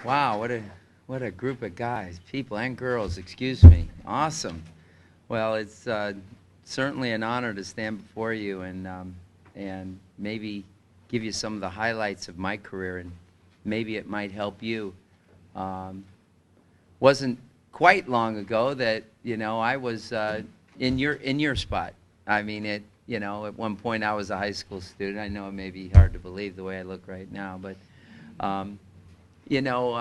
Wow, what a group of guys, people and girls, excuse me. Awesome. Well, it's certainly an honor to stand before you and maybe give you some of the highlights of my career, and maybe it might help you. Wasn't quite long ago that I was in your spot. I mean, at one point I was a high school student. I know it may be hard to believe the way I look right now, but um, you know,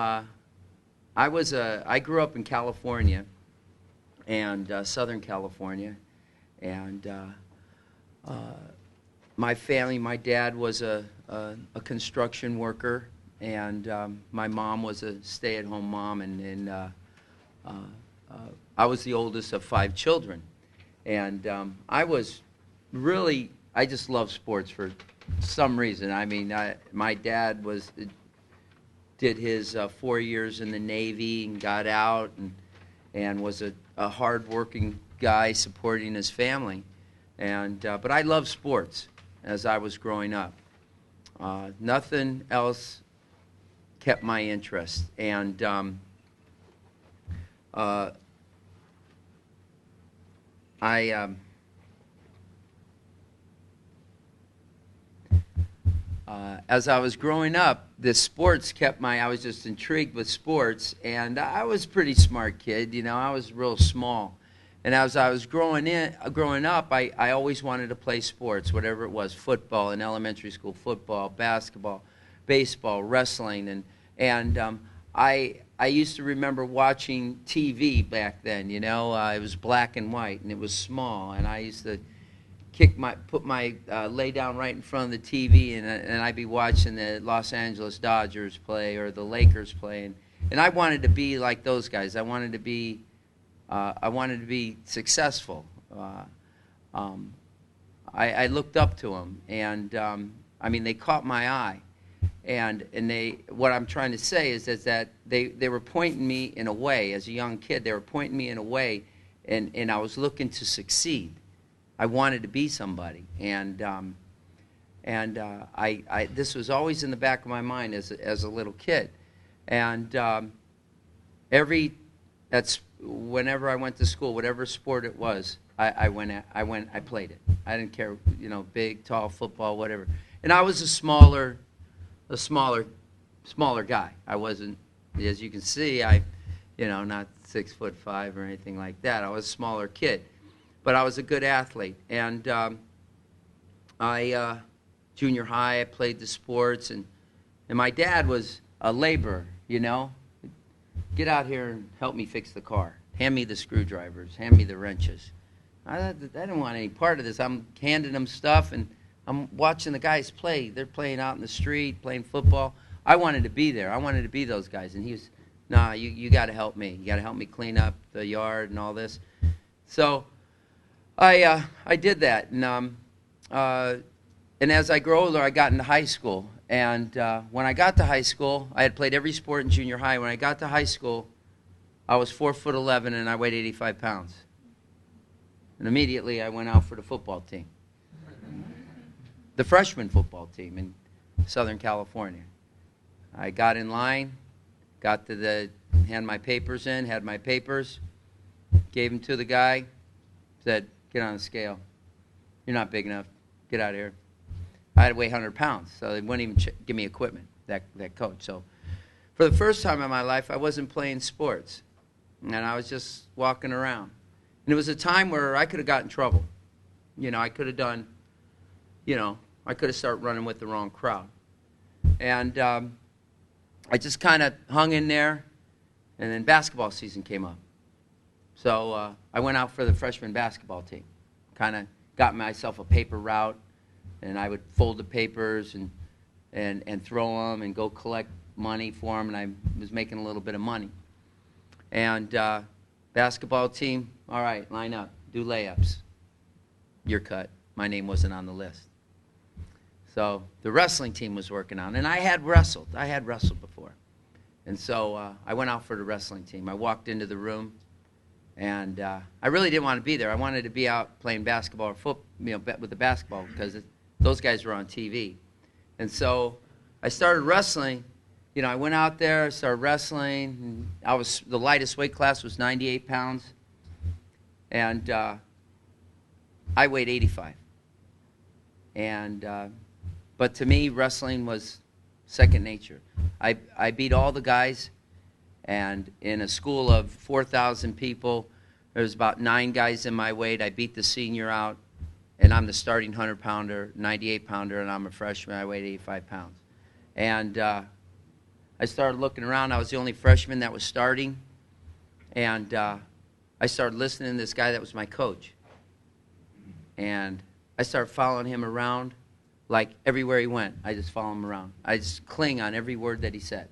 I grew up in California, and Southern California, and uh, my family, my dad was a construction worker, and my mom was a stay-at-home mom, and uh, uh, I was the oldest of 5 children, and I just love sports for some reason. I mean, my dad did his 4 years in the Navy and got out and was a hard-working guy supporting his family. But I loved sports as I was growing up. Nothing else kept my interest. And I as I was growing up, I was just intrigued with sports, and I was a pretty smart kid, I was real small. And as I was growing up, I always wanted to play sports, whatever it was, football in elementary school, football, basketball, baseball, wrestling, I used to remember watching TV back then, it was black and white, and it was small, and I used to lay down right in front of the TV, and I'd be watching the Los Angeles Dodgers play or the Lakers play, and I wanted to be like those guys. I wanted to be successful. I looked up to them, and I mean, they caught my eye, and what I'm trying to say is that they were pointing me in a way. As a young kid, they were pointing me in a way, and I was looking to succeed. I wanted to be somebody, and this was always in the back of my mind as a little kid, and whenever I went to school, whatever sport it was, I played it. I didn't care, big, tall, football, whatever. And I was a smaller guy. I wasn't, as you can see, not 6'5" or anything like that. I was a smaller kid. But I was a good athlete, and junior high, I played the sports, and my dad was a laborer, Get out here and help me fix the car. Hand me the screwdrivers. Hand me the wrenches. I didn't want any part of this. I'm handing them stuff, and I'm watching the guys play. They're playing out in the street, playing football. I wanted to be there. I wanted to be those guys, and he was, nah, you got to help me. You got to help me clean up the yard and all this. So I did that, and as I grew older, I got into high school. And when I got to high school, I had played every sport in junior high. When I got to high school, I was 4'11", and I weighed 85 pounds. And immediately, I went out for the football team, the freshman football team in Southern California. I got in line, hand my papers in, had my papers, gave them to the guy, said, "Get on the scale. You're not big enough. Get out of here." I had to weigh 100 pounds, so they wouldn't even give me equipment, that coach. So for the first time in my life, I wasn't playing sports, and I was just walking around. And it was a time where I could have gotten in trouble. I could have done, I could have started running with the wrong crowd. And I just kind of hung in there, and then basketball season came up. So I went out for the freshman basketball team, kind of got myself a paper route, and I would fold the papers and throw them and go collect money for them, and I was making a little bit of money. And basketball team, all right, line up, do layups. You're cut. My name wasn't on the list. So the wrestling team was working on, and I had wrestled before. And so I went out for the wrestling team. I walked into the room, and I really didn't want to be there. I wanted to be out playing basketball or football, with the basketball, because those guys were on TV. And so I started wrestling, I went out there, started wrestling. And the lightest weight class was 98 pounds. And I weighed 85. But to me, wrestling was second nature. I beat all the guys, and in a school of 4,000 people, there was about 9 guys in my weight. I beat the senior out, and I'm the starting 100-pounder, 98-pounder, and I'm a freshman. I weighed 85 pounds. And I started looking around. I was the only freshman that was starting, and I started listening to this guy that was my coach. And I started following him around. Like everywhere he went, I just follow him around. I just cling on every word that he said.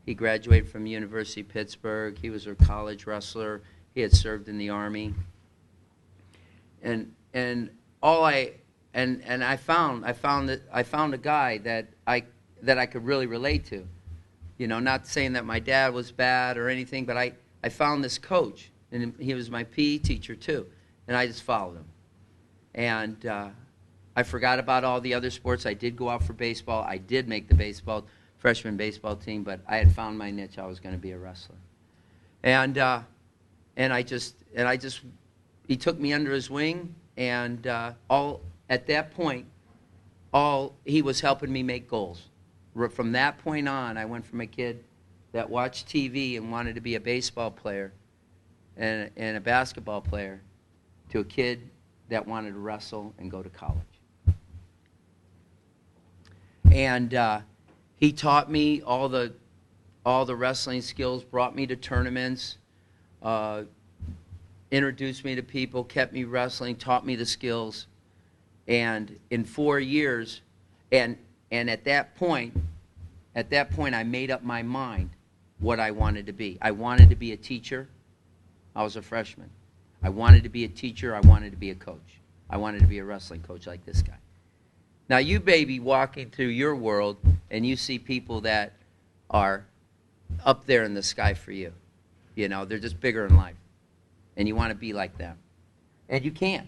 He graduated from the University of Pittsburgh. He was a college wrestler. He had served in the Army. And I found a guy that I could really relate to. Not saying that my dad was bad or anything, but I found this coach, and he was my PE teacher too, and I just followed him. And I forgot about all the other sports. I did go out for baseball. I did make the freshman baseball team, but I had found my niche. I was going to be a wrestler. And he took me under his wing, and at that point, he was helping me make goals. From that point on, I went from a kid that watched TV and wanted to be a baseball player and a basketball player to a kid that wanted to wrestle and go to college. And he taught me all the wrestling skills, brought me to tournaments, introduced me to people, kept me wrestling, taught me the skills. And in 4 years, and at that point, I made up my mind what I wanted to be. I wanted to be a teacher. I was a freshman. I wanted to be a teacher. I wanted to be a coach. I wanted to be a wrestling coach like this guy. Now, you may be walking through your world, and you see people that are up there in the sky for you. They're just bigger in life, and you want to be like them. And you can't.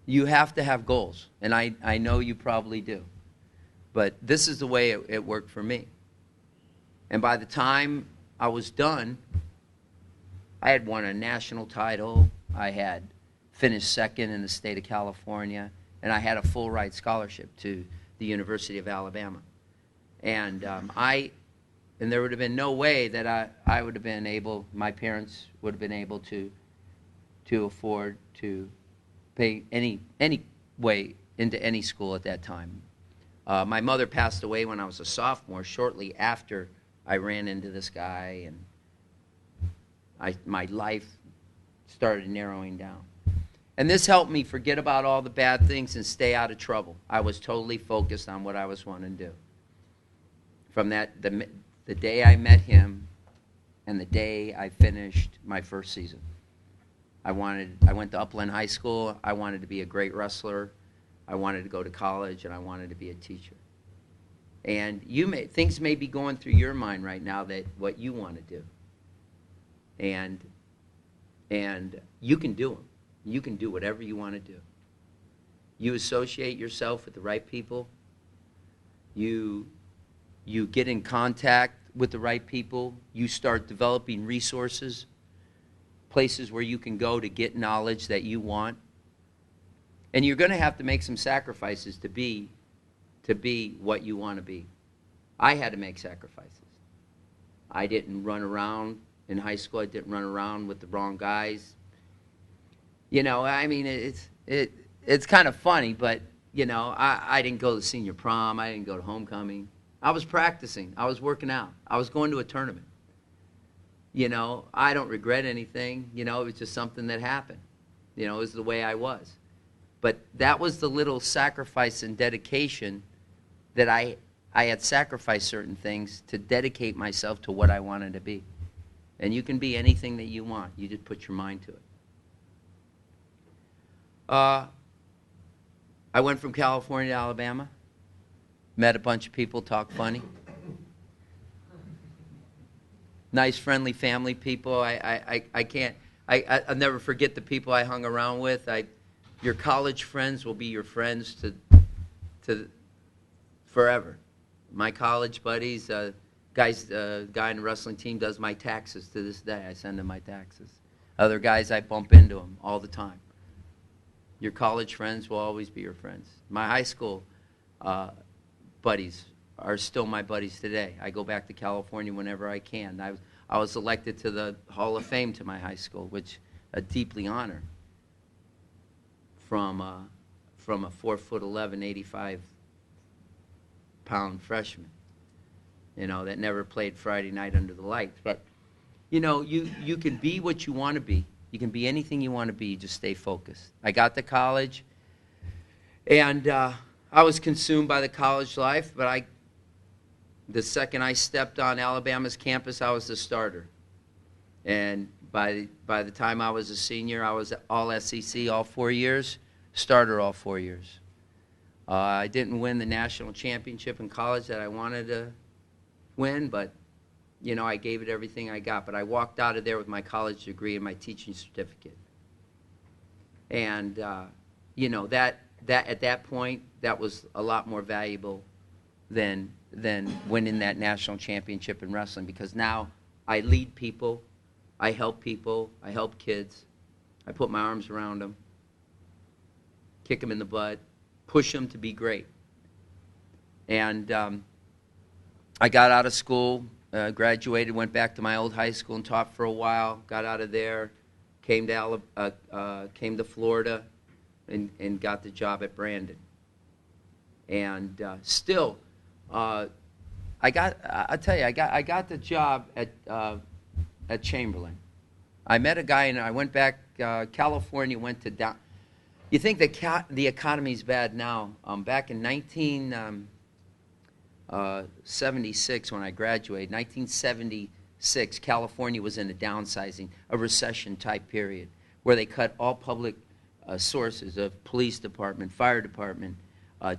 You have to have goals, and I know you probably do. But this is the way it worked for me. And by the time I was done, I had won a national title. I had finished second in the state of California. And I had a full ride scholarship to the University of Alabama. And there would have been no way that I would have been able, my parents would have been able to afford to pay any way into any school at that time. My mother passed away when I was a sophomore, shortly after I ran into this guy, and my life started narrowing down. And this helped me forget about all the bad things and stay out of trouble. I was totally focused on what I was wanting to do. From the day I met him and the day I finished my first season. I went to Upland High School. I wanted to be a great wrestler. I wanted to go to college, and I wanted to be a teacher. And things may be going through your mind right now that what you want to do. And you can do them. You can do whatever you want to do. You associate yourself with the right people. You get in contact with the right people. You start developing resources, places where you can go to get knowledge that you want. And you're going to have to make some sacrifices to be what you want to be. I had to make sacrifices. I didn't run around in high school. I didn't run around with the wrong guys. It's kind of funny, but, I didn't go to senior prom. I didn't go to homecoming. I was practicing. I was working out. I was going to a tournament. I don't regret anything. It was just something that happened. It was the way I was. But that was the little sacrifice and dedication that I had sacrificed certain things to dedicate myself to what I wanted to be. And you can be anything that you want. You just put your mind to it. I went from California to Alabama, met a bunch of people, talked funny. Nice, friendly family people. I'll never forget the people I hung around with. Your college friends will be your friends to forever. My college buddies, Guy in the wrestling team does my taxes to this day. I send him my taxes. Other guys, I bump into them all the time. Your college friends will always be your friends. My high school buddies are still my buddies today. I go back to California whenever I can. I was elected to the Hall of Fame to my high school, which I deeply honor. From a 4'11", 85-pound freshman, that never played Friday night under the lights. But, you can be what you want to be. You can be anything you want to be. Just stay focused. I got to college, and I was consumed by the college life, but the second I stepped on Alabama's campus, I was the starter. And by the time I was a senior, I was all SEC all 4 years, starter all 4 years. I didn't win the national championship in college that I wanted to win, but, I gave it everything I got. But I walked out of there with my college degree and my teaching certificate. And, that at that point, that was a lot more valuable than winning that national championship in wrestling, because now I lead people. I help people. I help kids. I put my arms around them, kick them in the butt, push them to be great. And I got out of school, graduated, went back to my old high school and taught for a while. Got out of there, came to Florida, and got the job at Brandon. And still, I got the job at Chamberlain. I met a guy, and I went back, California, went to down. You think the economy's bad now. Back in 1976, when I graduated, 1976, California was in a downsizing, a recession-type period, where they cut all public sources of police department, fire department,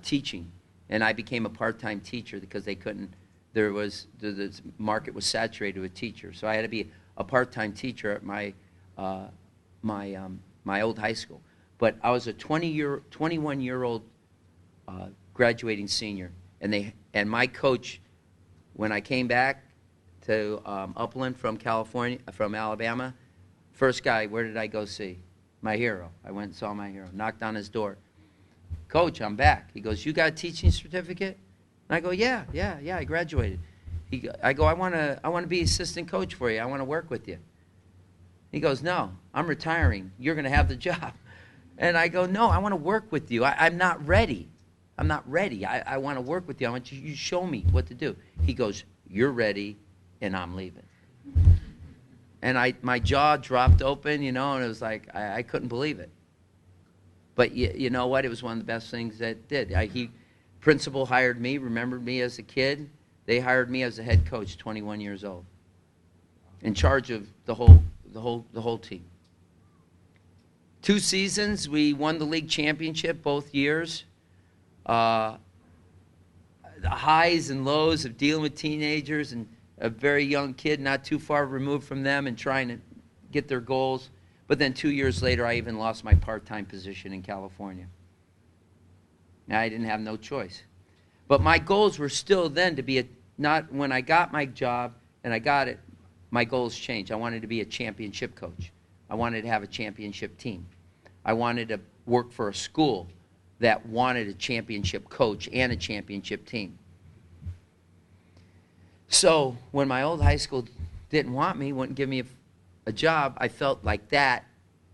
teaching. And I became a part-time teacher because they couldn't. The market was saturated with teachers, so I had to be a part-time teacher at my old high school. But I was a 21-year-old graduating senior, and my coach, when I came back to Upland from Alabama, first guy, where did I go see? My hero. I went and saw my hero. Knocked on his door. Coach, I'm back. He goes, you got a teaching certificate? And I go, yeah, I graduated. I go, I want to be assistant coach for you. I want to work with you. He goes, no, I'm retiring. You're going to have the job. And I go, no, I want to work with you. I'm not ready. I'm not ready. I want to work with you. I want you to show me what to do. He goes, you're ready, and I'm leaving. And my jaw dropped open, and it was like I couldn't believe it. But you know what? It was one of the best things that did. Principal hired me, remembered me as a kid. They hired me as a head coach, 21 years old, in charge of the whole team. 2 seasons, we won the league championship both years. The highs and lows of dealing with teenagers and a very young kid, not too far removed from them, and trying to get their goals. But then 2 years later, I even lost my part-time position in California. Now, I didn't have no choice. But my goals were still then to be not when I got my job and I got it, my goals changed. I wanted to be a championship coach. I wanted to have a championship team. I wanted to work for a school that wanted a championship coach and a championship team. So when my old high school didn't want me, wouldn't give me a job, I felt like that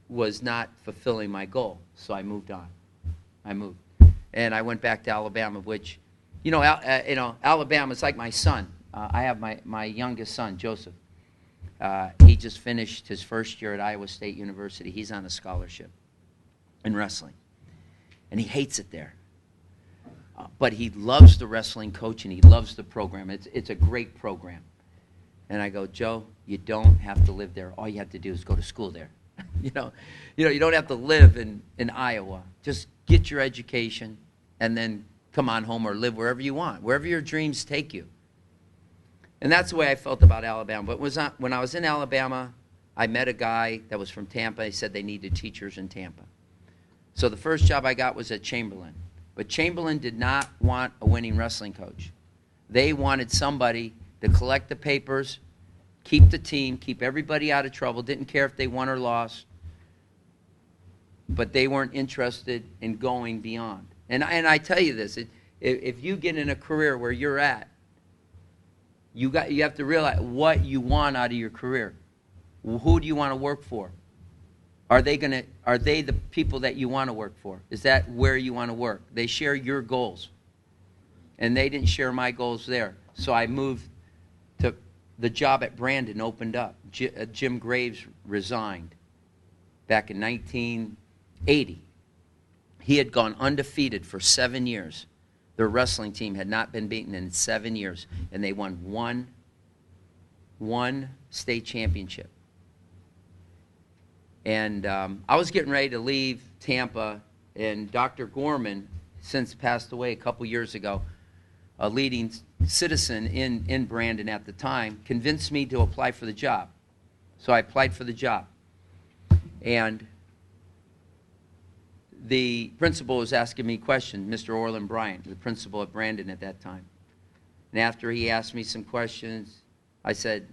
was not fulfilling my goal. So I moved on. And I went back to Alabama, which, Alabama's like my son. I have my youngest son, Joseph. He just finished his first year at Iowa State University. He's on a scholarship in wrestling. And he hates it there. But he loves the wrestling coach and he loves the program. It's a great program. And I go, Joe, you don't have to live there. All you have to do is go to school there. You don't have to live in Iowa. Just get your education and then come on home or live wherever you want, wherever your dreams take you. And that's the way I felt about Alabama. But when I was in Alabama, I met a guy that was from Tampa. He said they needed teachers in Tampa. So the first job I got was at Chamberlain. But Chamberlain did not want a winning wrestling coach. They wanted somebody to collect the papers, keep the team, keep everybody out of trouble, didn't care if they won or lost, but they weren't interested in going beyond. And I tell you this, if you get in a career where you're at, you have to realize what you want out of your career. Who do you want to work for? Are they the people that you want to work for? Is that where you want to work? They share your goals. And they didn't share my goals there. So I moved to the job at Brandon opened up. Jim Graves resigned back in 1980. He had gone undefeated for 7 years. Their wrestling team had not been beaten in 7 years, and they won one state championship. And I was getting ready to leave Tampa, and Dr. Gorman, since passed away a couple years ago, a leading citizen in Brandon at the time, convinced me to apply for the job. So I applied for the job. And the principal was asking me questions, Mr. Orland Bryant, the principal at Brandon at that time. And after he asked me some questions, I said,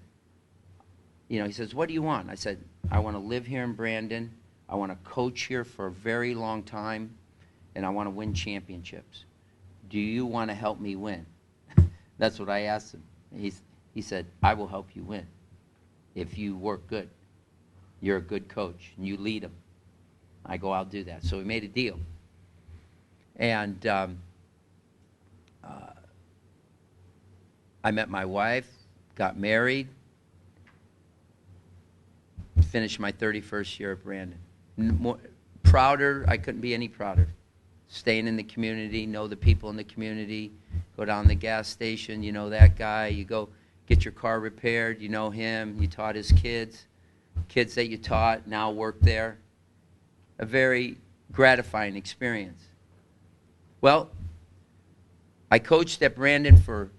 he says, what do you want? I said, I want to live here in Brandon. I want to coach here for a very long time, and I want to win championships. Do you want to help me win? That's what I asked him. He said, I will help you win if you work good. You're a good coach, and you lead them. I go, I'll do that. So we made a deal. And I met my wife, got married, finished my 31st year at Brandon. Prouder, I couldn't be any prouder. Staying in the community, know the people in the community, go down to the gas station, you know that guy, you go get your car repaired, you know him, you taught his kids that you taught now work there. A very gratifying experience. Well, I coached at Brandon for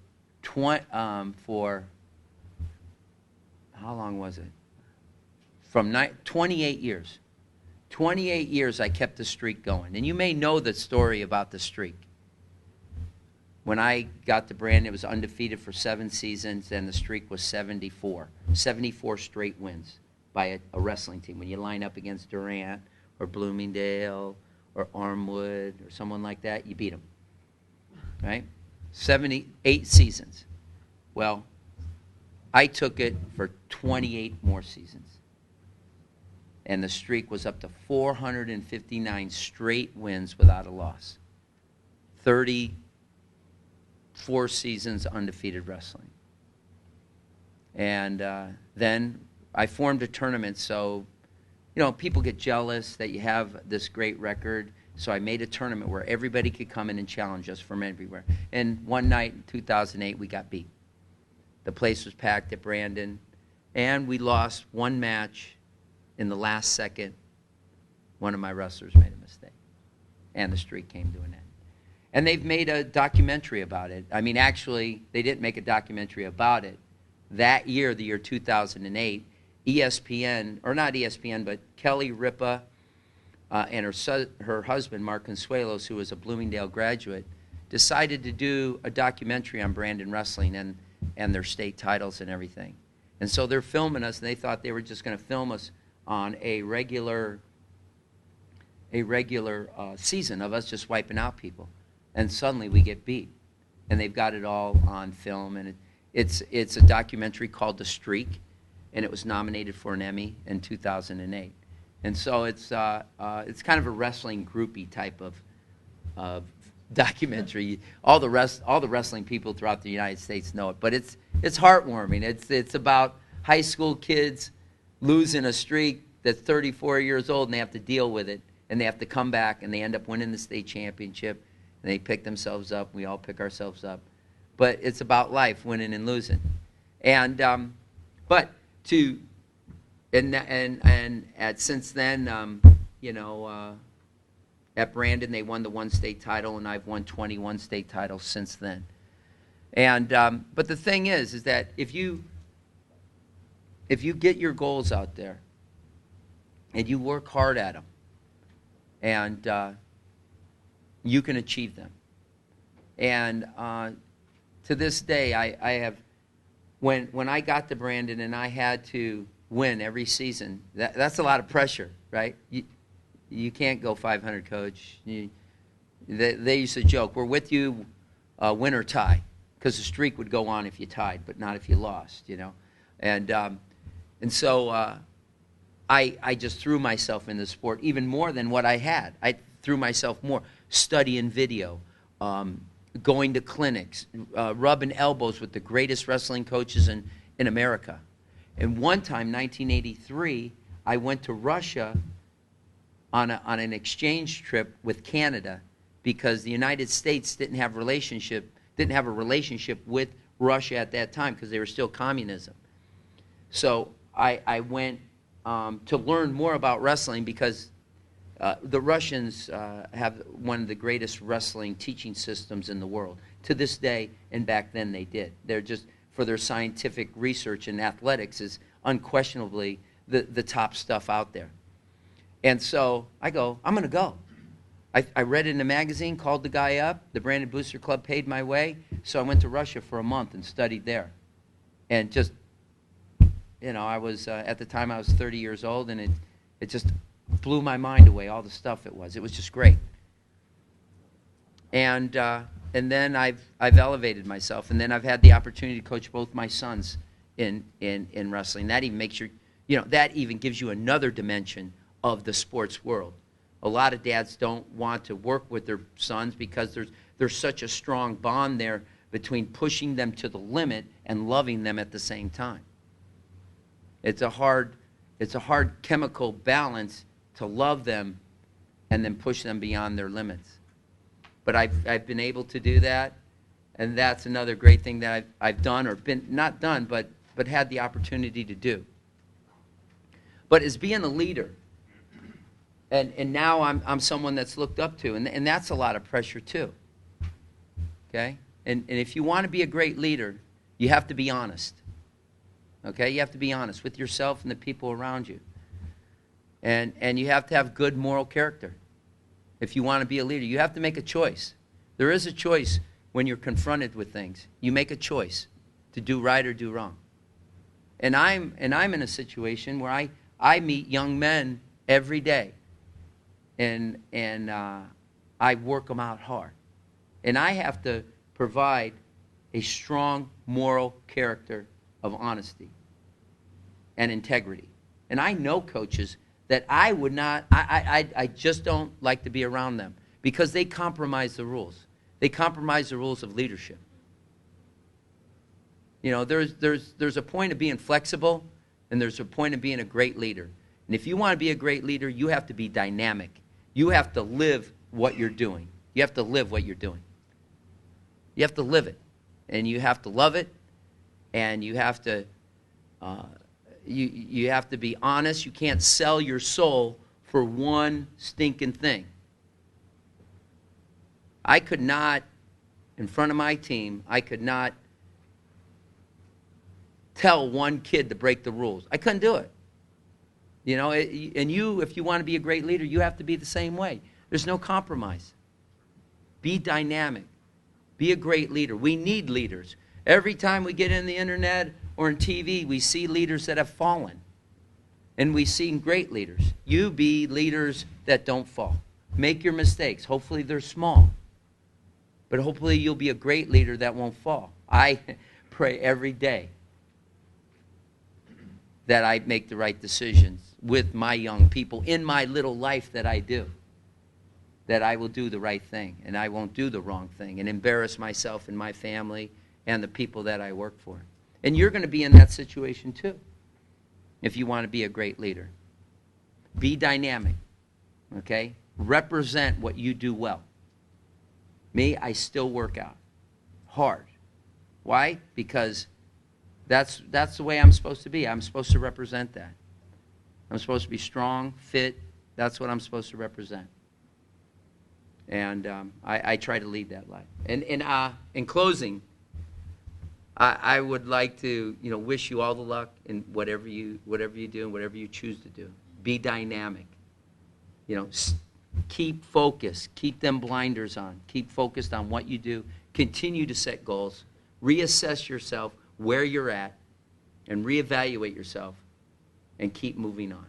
how long was it? From 28 years. 28 years I kept the streak going. And you may know the story about the streak. When I got to Brandon, it was undefeated for 7 seasons, and the streak was 74. 74 straight wins by a wrestling team. When you line up against Durant or Bloomingdale or Armwood or someone like that, you beat them. Right? 78 seasons. Well, I took it for 28 more seasons. And the streak was up to 459 straight wins without a loss. 34 seasons undefeated wrestling. And then I formed a tournament, so people get jealous that you have this great record. So I made a tournament where everybody could come in and challenge us from everywhere. And one night in 2008, we got beat. The place was packed at Brandon, and we lost one match. In the last second, one of my wrestlers made a mistake, and the streak came to an end. And they've made a documentary about it. I mean, actually, they didn't make a documentary about it. That year, the year 2008, ESPN, or not ESPN, but Kelly Ripa and her husband, Mark Consuelos, who was a Bloomingdale graduate, decided to do a documentary on Brandon wrestling and their state titles and everything. And so they're filming us, and they thought they were just going to film us on a regular season of us just wiping out people, and suddenly we get beat, and they've got it all on film, and it's a documentary called The Streak, and it was nominated for an Emmy in 2008, and so it's kind of a wrestling groupie type of documentary. All the wrestling people throughout the United States know it, but it's heartwarming. It's about high school kids losing a streak that's 34 years old, and they have to deal with it, and they have to come back, and they end up winning the state championship, and they pick themselves up. We all pick ourselves up. But it's about life, winning and losing. And since then, at Brandon, they won the one state title, and I've won 21 state titles since then. And but the thing is that if you get your goals out there and you work hard at them, and you can achieve them. And to this day, I have when I got to Brandon and I had to win every season, that's a lot of pressure, right? You can't go 500, Coach. They used to joke, we're with you, win or tie, because the streak would go on if you tied, but not if you lost, you know. And so I just threw myself in the sport even more than what I had. I threw myself more, studying video, going to clinics, rubbing elbows with the greatest wrestling coaches in America. And one time, 1983, I went to Russia on an exchange trip with Canada because the United States didn't have a relationship with Russia at that time because they were still communism. So I went to learn more about wrestling because the Russians have one of the greatest wrestling teaching systems in the world to this day, and back then they did. They're just, for their scientific research in athletics, is unquestionably the top stuff out there. And so I go, I'm going to go. I read it in a magazine, called the guy up. The Brandon Booster Club paid my way. So I went to Russia for a month and studied there. And just, you know, I was, at the time I was 30 years old, and it just blew my mind away, all the stuff it was. It was just great. And then I've elevated myself. And then I've had the opportunity to coach both my sons in wrestling. That even makes that even gives you another dimension of the sports world. A lot of dads don't want to work with their sons because there's such a strong bond there between pushing them to the limit and loving them at the same time. It's a hard chemical balance to love them and then push them beyond their limits. But I've been able to do that, and that's another great thing that I've done, or been not done, but had the opportunity to do. But as being a leader, and now I'm someone that's looked up to, and that's a lot of pressure too. Okay? And if you want to be a great leader, you have to be honest. Okay? You have to be honest with yourself and the people around you. And you have to have good moral character. If you want to be a leader, you have to make a choice. There is a choice when you're confronted with things. You make a choice to do right or do wrong. And I'm in a situation where I meet young men every day, and I work them out hard. And I have to provide a strong moral character of honesty and integrity. And I know coaches that I would not, I just don't like to be around them because they compromise the rules. They compromise the rules of leadership. You know, there's a point of being flexible, and there's a point of being a great leader. And if you want to be a great leader, you have to be dynamic. You have to live what you're doing. You have to live what you're doing. You have to live it, and you have to love it, and you have to you have to be honest. You can't sell your soul for one stinking thing. I could not, in front of my team, I could not tell one kid to break the rules. I couldn't do it. You know, and if you want to be a great leader, you have to be the same way. There's no compromise. Be dynamic. Be a great leader. We need leaders. Every time we get in the internet or in TV, we see leaders that have fallen. And we see great leaders. You be leaders that don't fall. Make your mistakes. Hopefully they're small. But hopefully you'll be a great leader that won't fall. I pray every day that I make the right decisions with my young people in my little life that I do. That I will do the right thing and I won't do the wrong thing and embarrass myself and my family and the people that I work for. And you're going to be in that situation too if you want to be a great leader. Be dynamic, okay? Represent what you do well. Me, I still work out hard. Why? Because that's the way I'm supposed to be. I'm supposed to represent that. I'm supposed to be strong, fit. That's what I'm supposed to represent. And I try to lead that life. And in closing, I would like to wish you all the luck in whatever you do and whatever you choose to do. Be dynamic. Keep focused. Keep them blinders on. Keep focused on what you do. Continue to set goals. Reassess yourself. where you're at and reevaluate yourself and keep moving on.